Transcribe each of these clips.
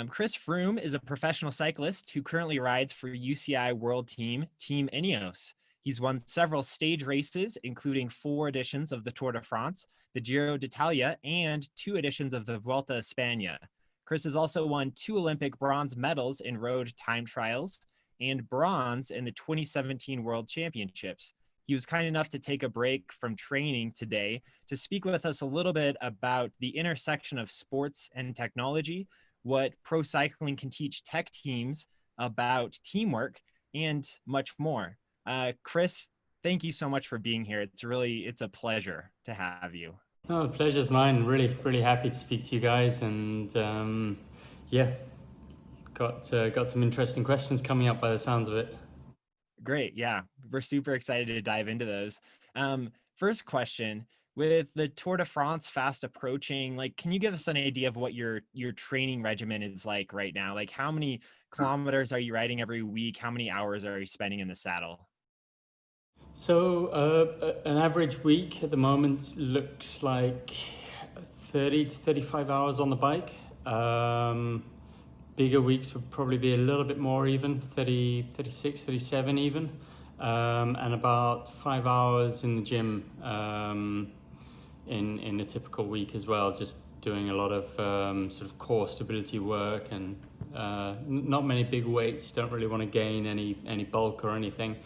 Chris Froome is a professional cyclist who currently rides for UCI World Team Ineos. He's won several stage races, including 4 editions of the Tour de France, the Giro d'Italia, and 2 editions of the Vuelta a España. Chris has also won 2 Olympic bronze medals in road time trials and bronze in the 2017 World Championships. He was kind enough to take a break from training today to speak with us a little bit about the intersection of sports and technology, what pro cycling can teach tech teams about teamwork, and much more. Chris, thank you so much for being here. It's a pleasure to have you. No, the pleasure's mine. Really, really happy to speak to you guys, and yeah, got some interesting questions coming up by the sounds of it. Great. Yeah, we're super excited to dive into those. First question, with the Tour de France fast approaching, like, can you give us an idea of what your training regimen is like right now? Like, how many kilometers are you riding every week? How many hours are you spending in the saddle? So, an average week at the moment looks like 30 to 35 hours on the bike. Bigger weeks would probably be a little bit more even, 30, 36, 37 even. And about 5 hours in the gym in a typical week as well, just doing a lot of sort of core stability work and not many big weights. You don't really want to gain any bulk or anything.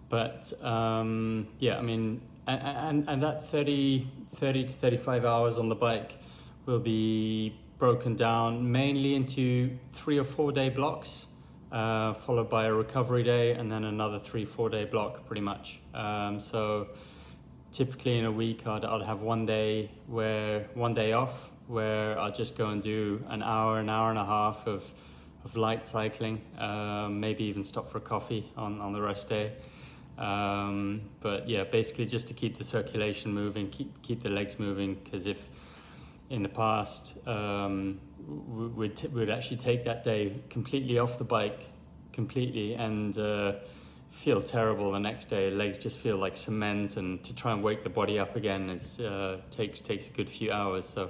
But yeah, I mean, and that 30 to 35 hours on the bike will be broken down mainly into 3 or 4 day blocks, followed by a recovery day and then another 3-4 day block pretty much. So typically in a week I'd have one day off where I'll just go and do an hour and a half of light cycling, maybe even stop for a coffee on the rest day. But yeah, basically just to keep the circulation moving, keep the legs moving, because if in the past we'd actually take that day completely off the bike completely and feel terrible the next day. Legs just feel like cement, and to try and wake the body up again takes a good few hours. So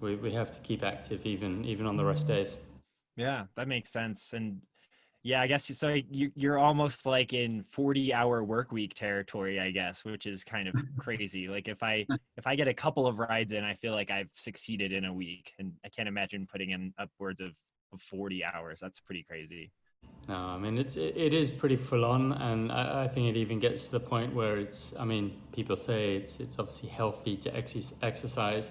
we have to keep active even on the rest days. Yeah, that makes sense. And yeah, I guess so. You're almost like in 40-hour work week territory, I guess, which is kind of crazy. Like if I get a couple of rides in, I feel like I've succeeded in a week, and I can't imagine putting in upwards of 40 hours. That's pretty crazy. No, I mean it is pretty full on, and I think it even gets to the point where it's. I mean, people say it's obviously healthy to exercise.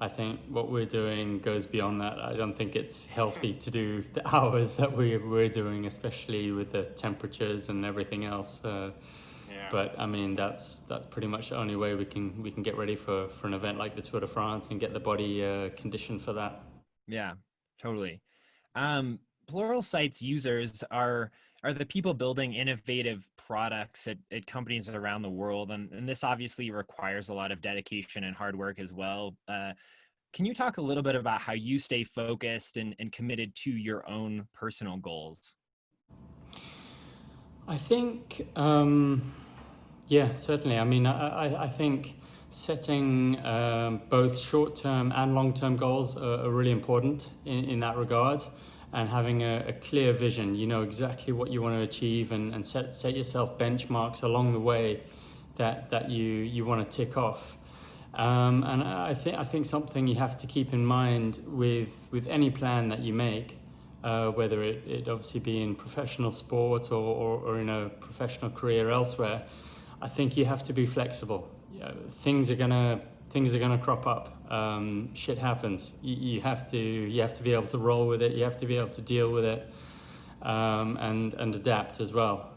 I think what we're doing goes beyond that. I don't think it's healthy to do the hours that we're doing, especially with the temperatures and everything else. Yeah. But I mean, that's pretty much the only way we can get ready for an event like the Tour de France and get the body conditioned for that. Yeah, totally. Pluralsight's users are the people building innovative products at companies around the world, and this obviously requires a lot of dedication and hard work as well. Can you talk a little bit about how you stay focused and committed to your own personal goals? I think, yeah, certainly. I mean, I think setting both short-term and long-term goals are really important in that regard, and having a clear vision. You know exactly what you want to achieve, and set yourself benchmarks along the way that you want to tick off. And I think something you have to keep in mind with any plan that you make, whether it obviously be in professional sport or in a professional career elsewhere, I think you have to be flexible. Things are gonna crop up. Shit happens. You have to be able to roll with it. You have to be able to deal with it, and adapt as well.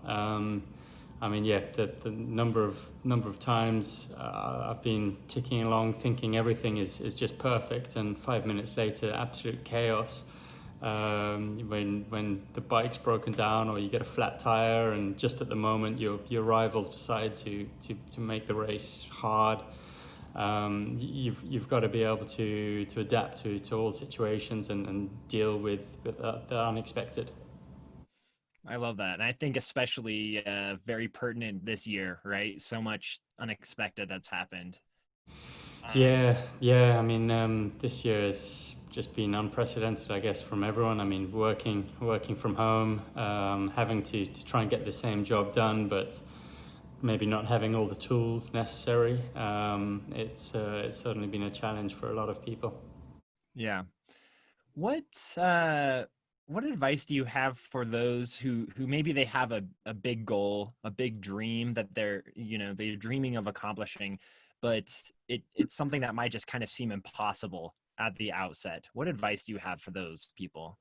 I mean, yeah, the number of times I've been ticking along thinking everything is just perfect, and 5 minutes later, absolute chaos. When the bike's broken down or you get a flat tire, and just at the moment your rivals decide to make the race hard. You've got to be able to adapt to all situations and deal with the unexpected. I love that. And I think especially very pertinent this year, right? So much unexpected that's happened. Um, Yeah. I mean, this year has just been unprecedented, I guess, from everyone. I mean, working from home, having to try and get the same job done, but maybe not having all the tools necessary. It's certainly been a challenge for a lot of people. Yeah. What advice do you have for those who maybe they have a big goal, a big dream that they're dreaming of accomplishing, but it's something that might just kind of seem impossible at the outset? What advice do you have for those people?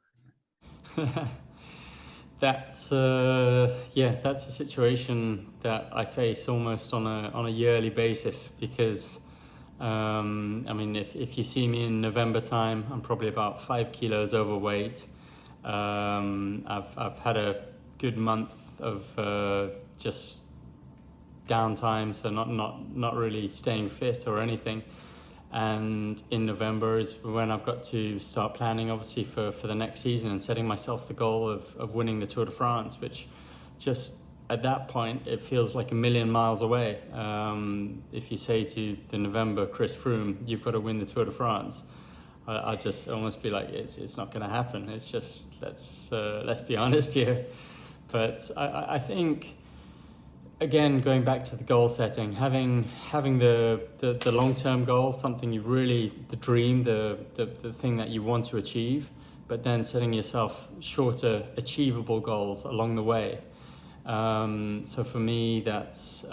That's that's a situation that I face almost on a yearly basis, because I mean, if you see me in November time, I'm probably about 5 kilos overweight. I've had a good month of just downtime, so not really staying fit or anything. And in November is when I've got to start planning, obviously, for the next season, and setting myself the goal of winning the Tour de France, which just at that point, it feels like a million miles away. If you say to the November Chris Froome, you've got to win the Tour de France, I'd just almost be like, it's not going to happen. It's just, let's be honest here. But I think, again, going back to the goal setting, having the long-term goal, something you really, the dream, the thing that you want to achieve, but then setting yourself shorter, achievable goals along the way. So for me, that's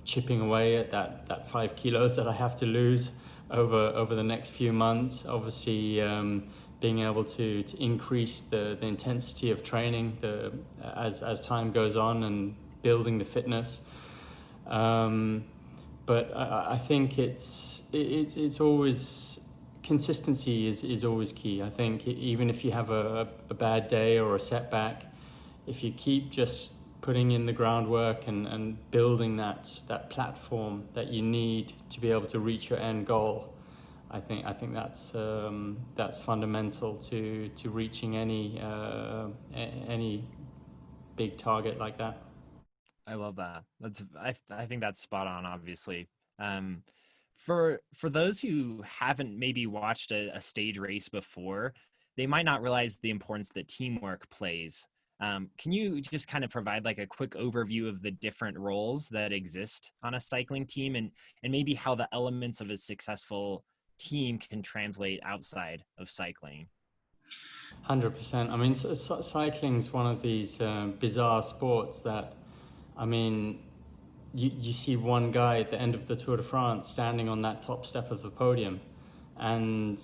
chipping away at that 5 kilos that I have to lose over the next few months. Obviously, being able to increase the intensity of training as time goes on, and building the fitness. But I think it's always, consistency is always key. I think even if you have a bad day or a setback, if you keep just putting in the groundwork and building that platform that you need to be able to reach your end goal, I think that's fundamental to reaching any big target like that. I love that. I think that's spot on, obviously. For those who haven't maybe watched a stage race before, they might not realize the importance that teamwork plays. Can you just kind of provide like a quick overview of the different roles that exist on a cycling team, and maybe how the elements of a successful team can translate outside of cycling? 100%. I mean, cycling's one of these bizarre sports that, I mean, you see one guy at the end of the Tour de France standing on that top step of the podium, and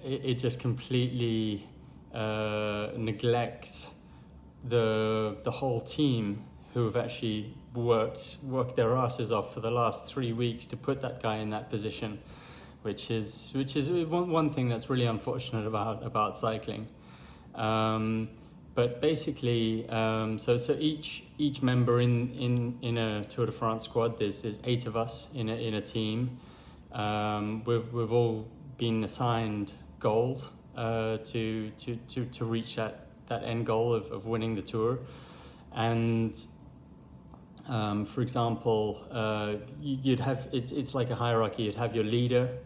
it just completely neglects the whole team who have actually worked their asses off for the last 3 weeks to put that guy in that position, which is one thing that's really unfortunate about cycling. But basically, so each member in a Tour de France squad, there's 8 of us in a team. We've all been assigned goals to reach that end goal of winning the Tour. And for example, you'd have it's like a hierarchy. You'd have your leader.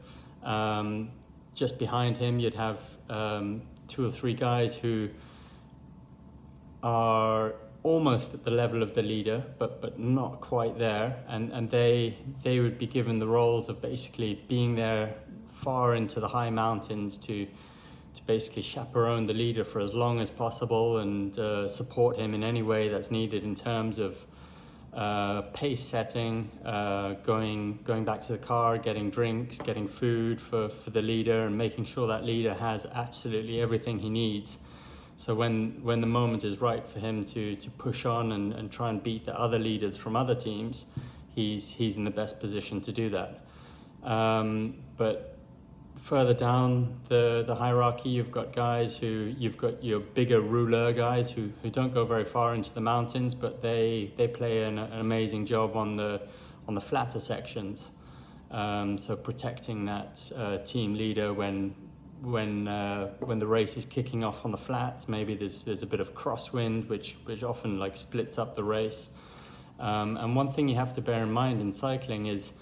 Just behind him, you'd have 2 or 3 guys who are almost at the level of the leader, but not quite there, and they would be given the roles of basically being there far into the high mountains to basically chaperone the leader for as long as possible, and support him in any way that's needed in terms of pace setting, going back to the car, getting drinks, getting food for the leader, and making sure that leader has absolutely everything he needs. So when the moment is right for him to push on and try and beat the other leaders from other teams, he's in the best position to do that. But further down the hierarchy, you've got your bigger rouleur guys who don't go very far into the mountains, but they play an amazing job on the flatter sections. So protecting that team leader when the race is kicking off on the flats, maybe there's a bit of crosswind, which often like splits up the race. And one thing you have to bear in mind in cycling is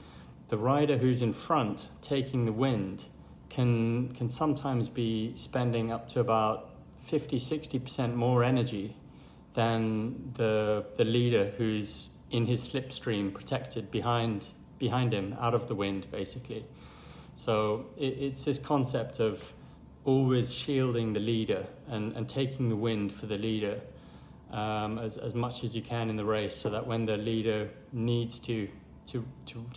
the rider who's in front taking the wind can sometimes be spending up to about 50-60% more energy than the leader who's in his slipstream, protected behind him, out of the wind, basically. So it's this concept of always shielding the leader and taking the wind for the leader as much as you can in the race, so that when the leader needs to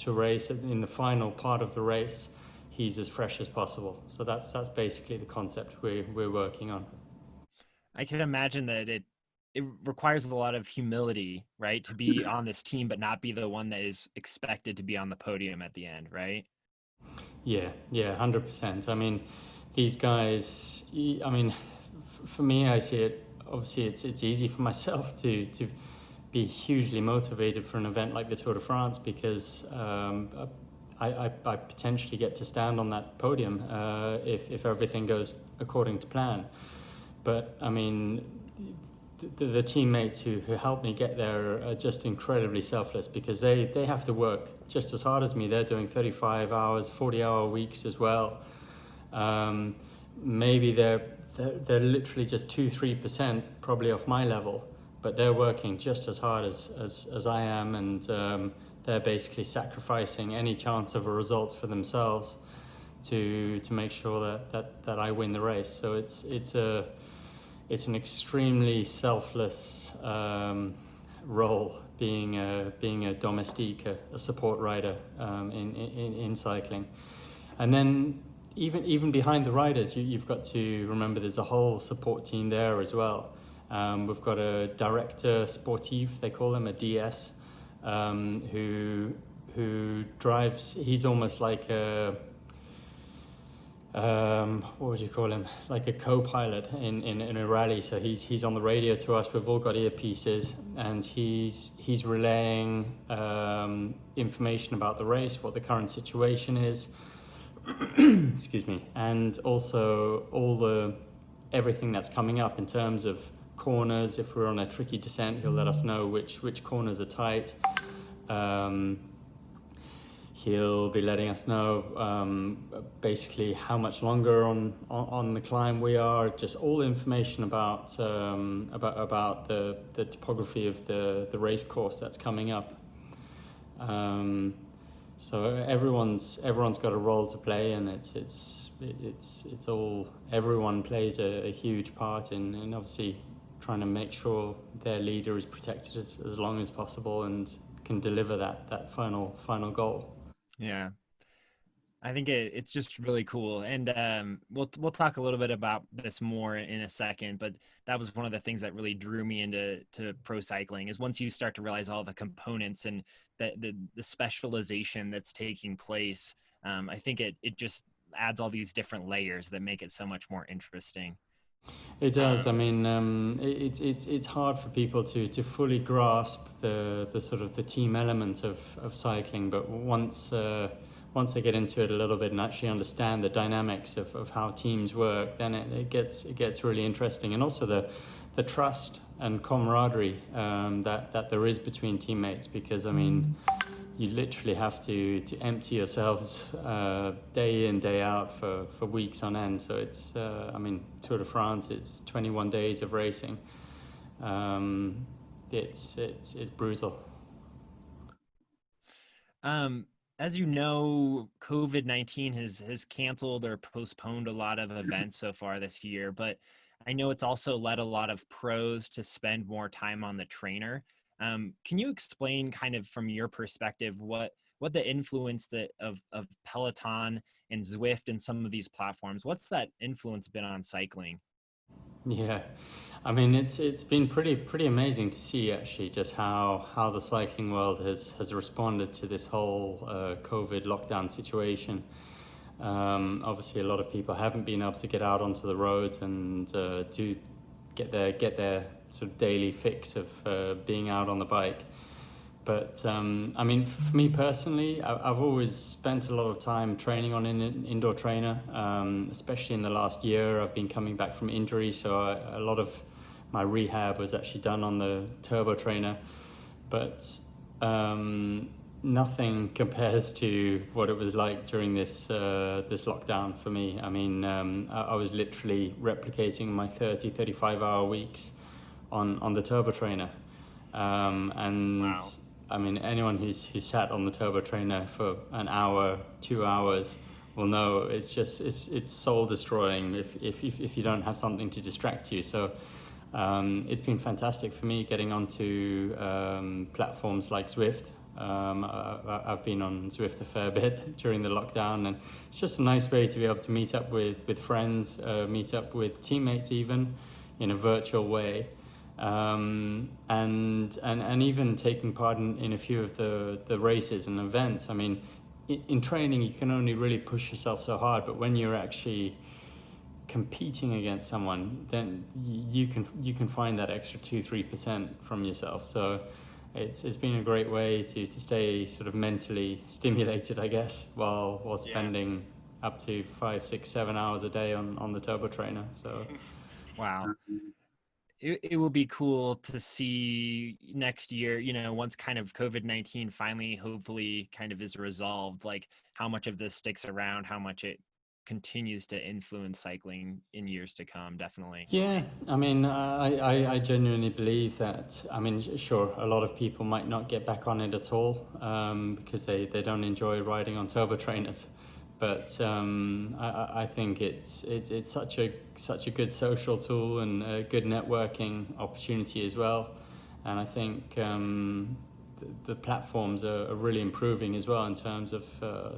race in the final part of the race, he's as fresh as possible. So that's basically the concept we're working on. I can imagine that it requires a lot of humility, right, to be on this team but not be the one that is expected to be on the podium at the end, right? Yeah, 100%. I mean, these guys, I mean, for me, I see it, obviously it's easy for myself to be hugely motivated for an event like the Tour de France, because I potentially get to stand on that podium if everything goes according to plan. But I mean, the teammates who help me get there are just incredibly selfless, because they have to work just as hard as me. They're doing 35 hours, 40-hour weeks as well. Maybe they're literally just 2-3% probably off my level, but they're working just as hard as I am, and they're basically sacrificing any chance of a result for themselves to make sure that I win the race. So it's an extremely selfless role being a domestique, a support rider in cycling. And then even behind the riders, you've got to remember there's a whole support team there as well. We've got a director sportif, they call him, a DS, who drives. He's almost like a what would you call him? Like a co-pilot in a rally. So he's on the radio to us. We've all got earpieces, and he's relaying information about the race, what the current situation is. Excuse me, and also everything that's coming up in terms of corners. If we're on a tricky descent, he'll let us know which corners are tight. He'll be letting us know basically how much longer on the climb we are. Just all the information about the topography of the race course that's coming up. So everyone's got a role to play, and it's all, everyone plays a huge part in obviously trying to make sure their leader is protected as long as possible and can deliver that final goal. Yeah, I think it's just really cool, and we'll talk a little bit about this more in a second. But that was one of the things that really drew me into pro cycling, is once you start to realize all the components and the specialization that's taking place. I think it just adds all these different layers that make it so much more interesting. It does. I mean, it's hard for people to fully grasp the sort of the team element of cycling, but once they get into it a little bit and actually understand the dynamics of how teams work, then it gets really interesting. And also the trust and camaraderie that there is between teammates, because I mean, you literally have to empty yourselves day in, day out for weeks on end. So it's, I mean, Tour de France, it's 21 days of racing. It's brutal. As you know, COVID-19 has canceled or postponed a lot of events so far this year, but I know it's also led a lot of pros to spend more time on the trainer. Can you explain, kind of from your perspective, what the influence of Peloton and Zwift and some of these platforms, what's that influence been on cycling? Yeah, I mean, it's been pretty amazing to see actually just how the cycling world has responded to this whole COVID lockdown situation. Obviously, a lot of people haven't been able to get out onto the roads and to get their sort of daily fix of being out on the bike. But I mean, for me personally, I've always spent a lot of time training on an indoor trainer, especially in the last year. I've been coming back from injury, so a lot of my rehab was actually done on the turbo trainer. But now nothing compares to what it was like during this lockdown for me. I mean, I was literally replicating my 35-hour weeks on the turbo trainer. And Wow. I mean, anyone who's sat on the turbo trainer for an hour, 2 hours will know it's soul destroying if you don't have something to distract you. So it's been fantastic for me getting onto platforms like Zwift. I've been on Zwift a fair bit during the lockdown, and it's just a nice way to be able to meet up with friends, meet up with teammates even in a virtual way. And even taking part in a few of the races and events. I mean, in training you can only really push yourself so hard, but when you're actually competing against someone, then you can find that extra 2-3% from yourself. So it's been a great way to stay sort of mentally stimulated, I guess, while spending up to 5, 6, 7 hours a day on the turbo trainer. So Wow. It will be cool to see next year, once kind of COVID-19 finally, hopefully kind of is resolved, like how much of this sticks around, how much it continues to influence cycling in years to come, definitely. yeah, I mean, I genuinely believe that. I mean, sure, a lot of people might not get back on it at all because they don't enjoy riding on turbo trainers. But I think it's such a good social tool and a good networking opportunity as well. And I think the platforms are really improving as well in terms of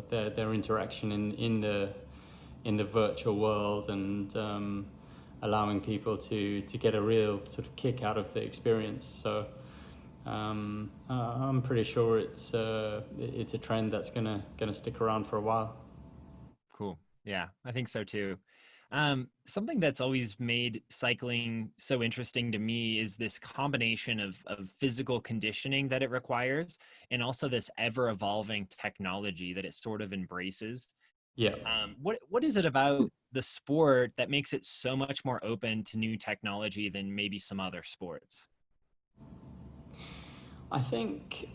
their interaction in the virtual world, and allowing people to get a real sort of kick out of the experience. So I'm pretty sure it's a trend that's gonna stick around for a while. Cool. Yeah, I think so too. Something that's always made cycling so interesting to me is this combination of physical conditioning that it requires, and also this ever evolving technology that it sort of embraces. Yeah. What is it about the sport that makes it so much more open to new technology than maybe some other sports? I think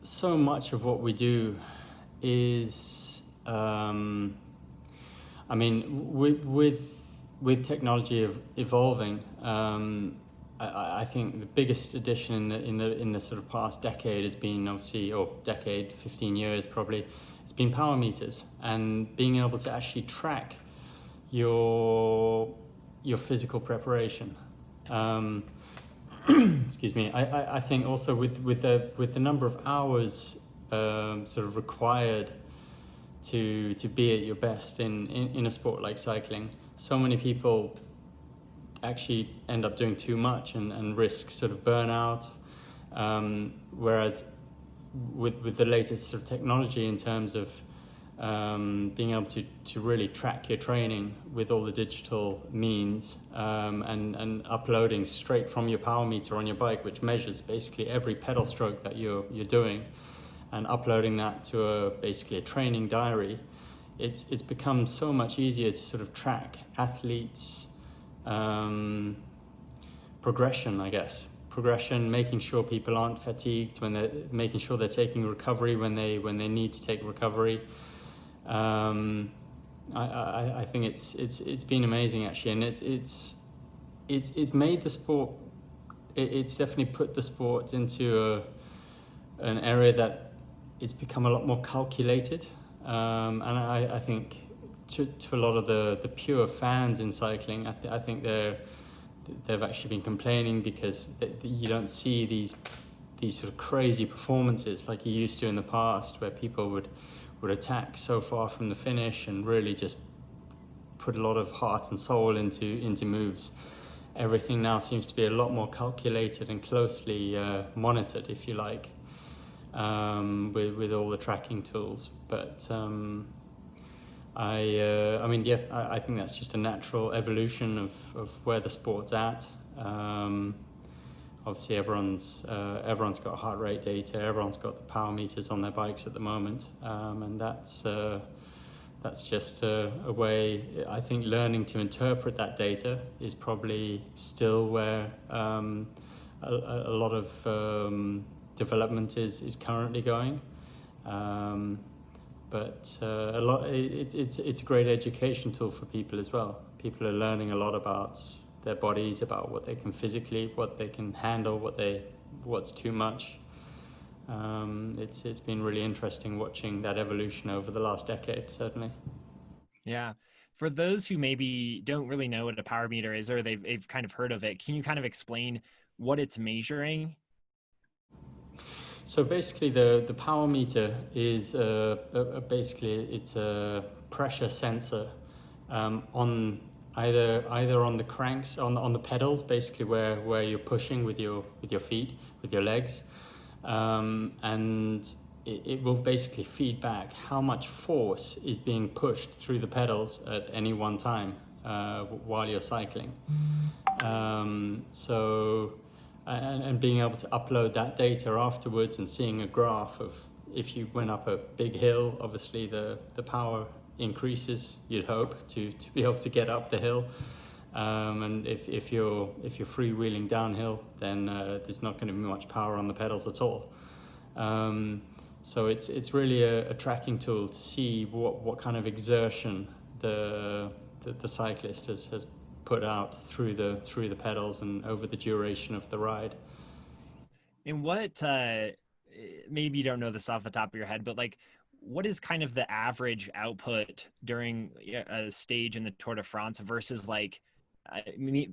so much of what we do is, I mean, with technology evolving, I think the biggest addition in the sort of past decade has been obviously, or decade, 15 years probably, it's been power meters and being able to actually track your physical preparation. Excuse me. I think also with the number of hours sort of required to be at your best in a sport like cycling, so many people actually end up doing too much and risk sort of burnout. Whereas with the latest sort of technology in terms of being able to really track your training with all the digital means, and uploading straight from your power meter on your bike, which measures basically every pedal stroke that you're doing, and uploading that to basically a training diary, it's become so much easier to sort of track athletes' progression, I guess. Progression, making sure people aren't fatigued making sure they're taking recovery when they need to take recovery. I think it's been amazing actually, and it's made the sport. It's definitely put the sport into an area that it's become a lot more calculated, and I think to a lot of the pure fans in cycling, I think they've actually been complaining because you don't see these sort of crazy performances like you used to in the past, where people would attack so far from the finish and really just put a lot of heart and soul into moves. Everything now seems to be a lot more calculated and closely monitored, if you like, with all the tracking tools. But I mean, yeah, I think that's just a natural evolution of where the sport's at. Obviously, everyone's got heart rate data. Everyone's got the power meters on their bikes at the moment, and that's just a way. I think learning to interpret that data is probably still where a lot of development is currently going. But a lot, it's a great education tool for people as well. People are learning a lot about their bodies, about what they can physically, what they can handle, what's too much. It's been really interesting watching that evolution over the last decade, certainly. Yeah. For those who maybe don't really know what a power meter is, or they've kind of heard of it, can you kind of explain what it's measuring? So basically, the power meter is basically it's a pressure sensor on either on the cranks on the pedals, basically where you're pushing with your feet, with your legs, and it will basically feed back how much force is being pushed through the pedals at any one time while you're cycling. And being able to upload that data afterwards and seeing a graph of if you went up a big hill, obviously the power increases, you'd hope, to be able to get up the hill. And if you're freewheeling downhill, then there's not going to be much power on the pedals at all. So it's really a tracking tool to see what kind of exertion the cyclist has put out through the pedals and over the duration of the ride. And what maybe you don't know this off the top of your head, but like what is kind of the average output during a stage in the Tour de France versus like me,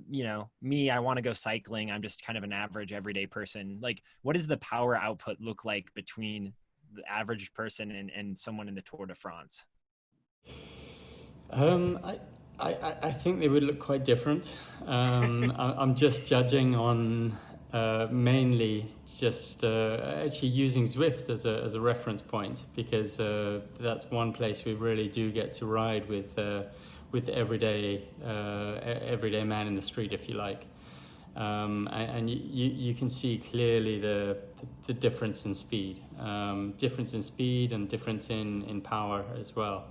I want to go cycling, I'm just kind of an average everyday person. Like what does the power output look like between the average person and someone in the Tour de France? I think they would look quite different. I'm just judging on mainly just actually using Zwift as a reference point, because that's one place we really do get to ride with everyday man in the street, if you like. And you can see clearly the difference in speed, and difference in power as well.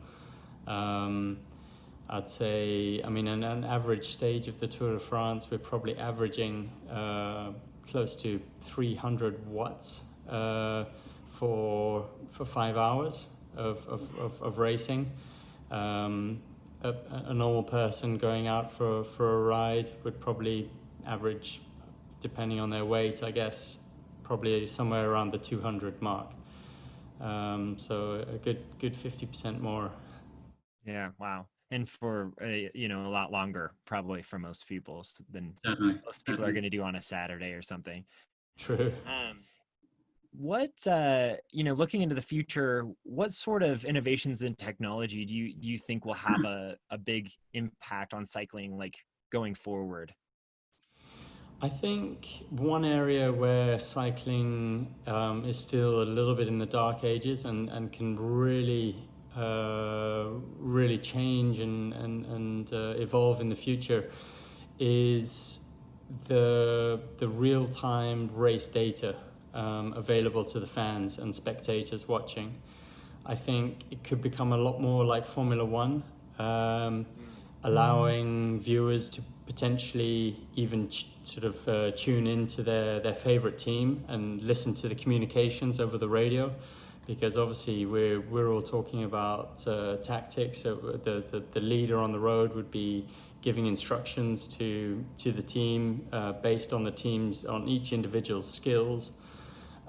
I'd say, I mean, an average stage of the Tour de France, we're probably averaging close to 300 watts for 5 hours of racing. A normal person going out for a ride would probably average, depending on their weight, I guess, probably somewhere around the 200 mark. So a good 50% more. Yeah, wow. And for a lot longer probably for most people than Certainly. most people are going to do on a Saturday or something. True. What looking into the future, what sort of innovations in technology do you think will have a big impact on cycling, like going forward? I think one area where cycling is still a little bit in the dark ages and can really change and evolve in the future is the real-time race data available to the fans and spectators watching. I think it could become a lot more like Formula One, allowing viewers to potentially even tune into their favorite team and listen to the communications over the radio. Because obviously we're all talking about tactics. So the leader on the road would be giving instructions to the team based on on each individual's skills,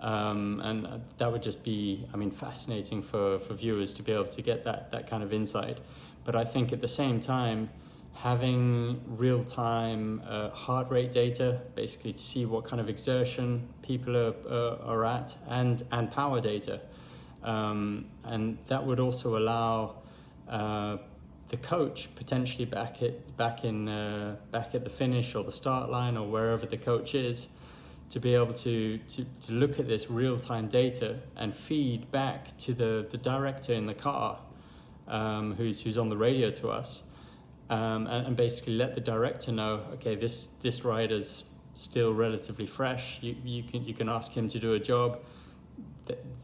and that would just be, I mean, fascinating for viewers to be able to get that kind of insight. But I think at the same time, having real-time heart rate data, basically to see what kind of exertion people are at, and power data. And that would also allow the coach potentially back at the finish or the start line or wherever the coach is, to be able to look at this real-time data and feed back to the director in the car, who's on the radio to us, and basically let the director know, okay, this rider's still relatively fresh. You can ask him to do a job.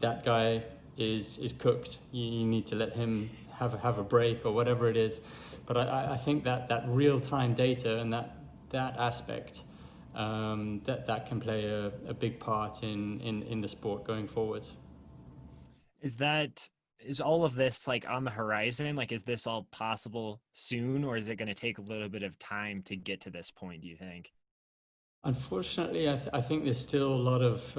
That guy is cooked. You need to let him have a break or whatever it is. But I think that real-time data and that aspect that can play a big part in the sport going forward. Is that is all of this like on the horizon? Like, is this all possible soon, or is it going to take a little bit of time to get to this point, do you think? Unfortunately, I think there's still a lot of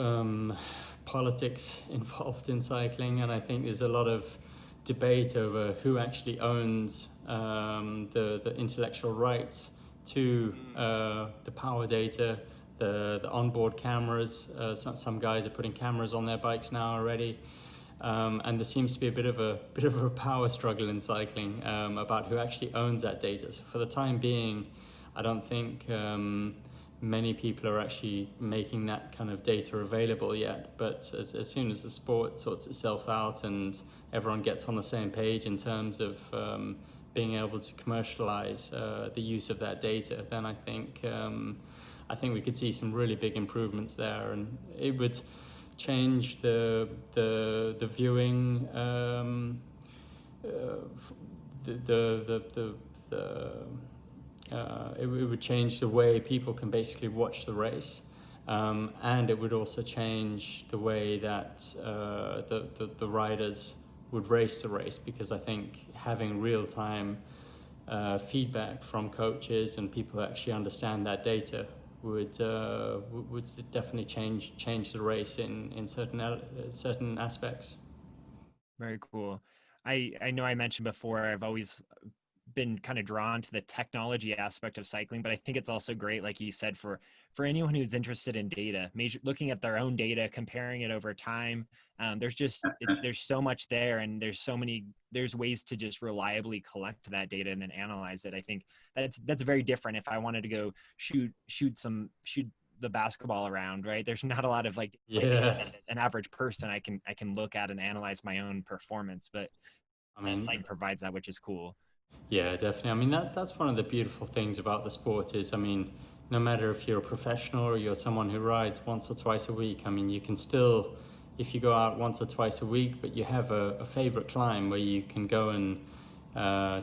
politics involved in cycling, and I think there's a lot of debate over who actually owns the intellectual rights to the power data, the onboard cameras. Some guys are putting cameras on their bikes now already. And there seems to be a bit of a power struggle in cycling about who actually owns that data. So for the time being, I don't think many people are actually making that kind of data available yet. But as soon as the sport sorts itself out and everyone gets on the same page in terms of being able to commercialize the use of that data, then I think we could see some really big improvements there, and it would change the viewing, it would change the way people can basically watch the race, and it would also change the way that the riders would race the race, because I think having real time feedback from coaches and people who actually understand that data would definitely change the race in certain aspects. Very cool. I know I mentioned before, I've always been kind of drawn to the technology aspect of cycling, but I think it's also great, like you said, for anyone who's interested in data, looking at their own data, comparing it over time. There's so much there, and there's ways to just reliably collect that data and then analyze it. I think that's very different. If I wanted to go shoot the basketball around, right? There's not a lot of like Yeah, an average person I can look at and analyze my own performance, but I mean, cycling provides that, which is cool. yeah, definitely. I mean, that's one of the beautiful things about the sport is, I mean, no matter if you're a professional or you're someone who rides once or twice a week, I mean, you can still, if you go out once or twice a week, but you have a favorite climb where you can go and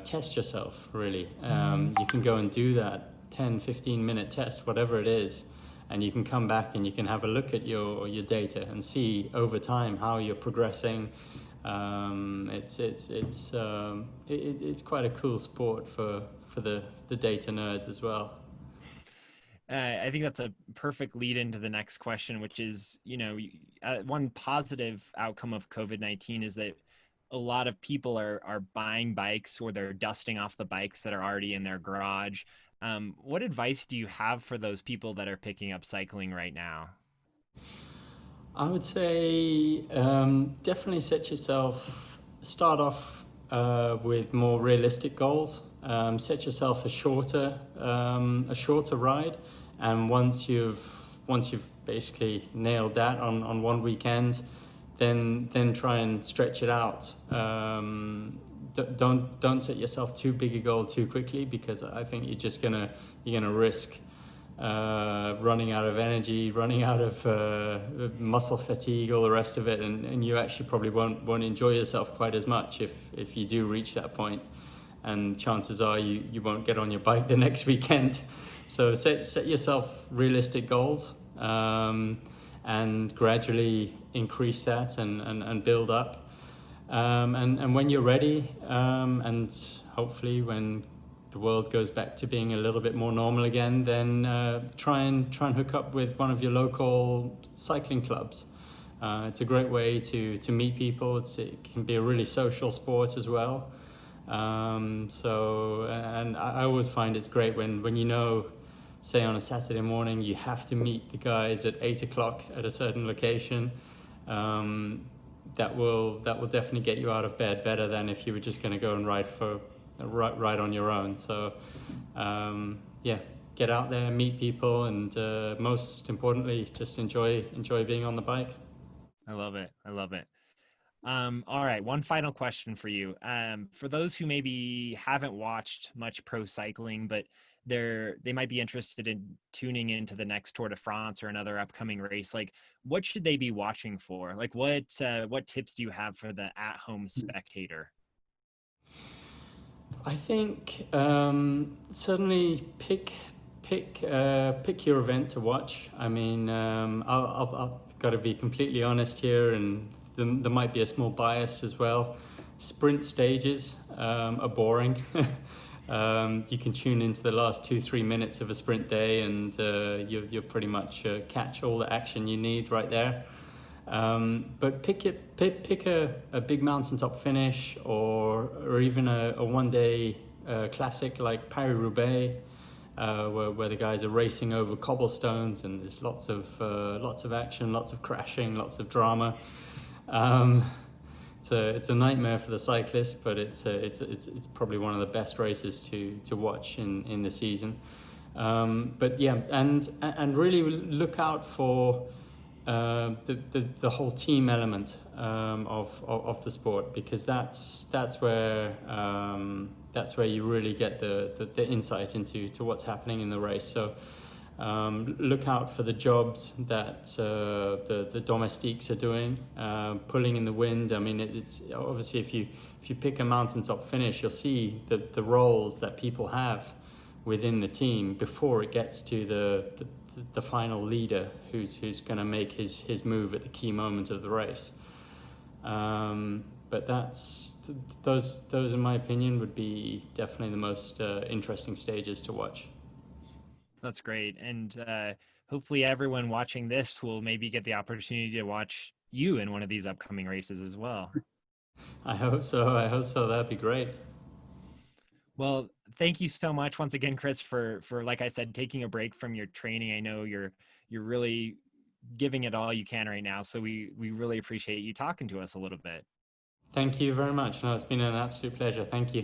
test yourself, really. You can go and do that 10-15 minute test, whatever it is, and you can come back and you can have a look at your data and see over time how you're progressing. It's quite a cool sport for the data nerds as well. I think that's a perfect lead into the next question, which is, one positive outcome of COVID-19 is that a lot of people are buying bikes, or they're dusting off the bikes that are already in their garage. What advice do you have for those people that are picking up cycling right now? I would say definitely start off with more realistic goals. Set yourself a shorter ride, and once you've basically nailed that on one weekend, then try and stretch it out. Don't set yourself too big a goal too quickly, because I think you're gonna risk running out of energy, running out of muscle fatigue, all the rest of it, and you actually probably won't enjoy yourself quite as much if you do reach that point, and chances are you won't get on your bike the next weekend. So set yourself realistic goals, and gradually increase that and build up, and when you're ready, and hopefully when the world goes back to being a little bit more normal again, then try and hook up with one of your local cycling clubs. It's a great way to meet people. It can be a really social sport as well. And I always find it's great when say on a Saturday morning, you have to meet the guys at 8 o'clock at a certain location. That will definitely get you out of bed better than if you were just going to go and ride on your own. So yeah, get out there, meet people, and most importantly, just enjoy being on the bike. I love it. All right, one final question for you. For those who maybe haven't watched much pro cycling, but they might be interested in tuning into the next Tour de France or another upcoming race, like what should they be watching for? Like what tips do you have for the at-home spectator? I think certainly pick pick your event to watch. I mean, I've got to be completely honest here, and there might be a small bias as well. Sprint stages are boring. You can tune into the last 2-3 minutes of a sprint day, and you'll pretty much catch all the action you need right there. But pick a big mountaintop finish, or even a one-day classic like Paris-Roubaix, where the guys are racing over cobblestones, and there's lots of action, lots of crashing, lots of drama. It's a nightmare for the cyclist, but it's probably one of the best races to watch in the season. But yeah, and really look out for the whole team element of the sport, because that's where you really get the insight into what's happening in the race. So look out for the jobs that the domestiques are doing, pulling in the wind. I mean, it's obviously if you pick a mountaintop finish, you'll see the roles that people have within the team before it gets to the final leader who's going to make his move at the key moment of the race. But those in my opinion would be definitely the most interesting stages to watch. That's great. And hopefully everyone watching this will maybe get the opportunity to watch you in one of these upcoming races as well. I hope so. That'd be great. Well, thank you so much once again, Chris, for like I said, taking a break from your training. I know you're really giving it all you can right now. So we really appreciate you talking to us a little bit. Thank you very much. No, it's been an absolute pleasure. Thank you.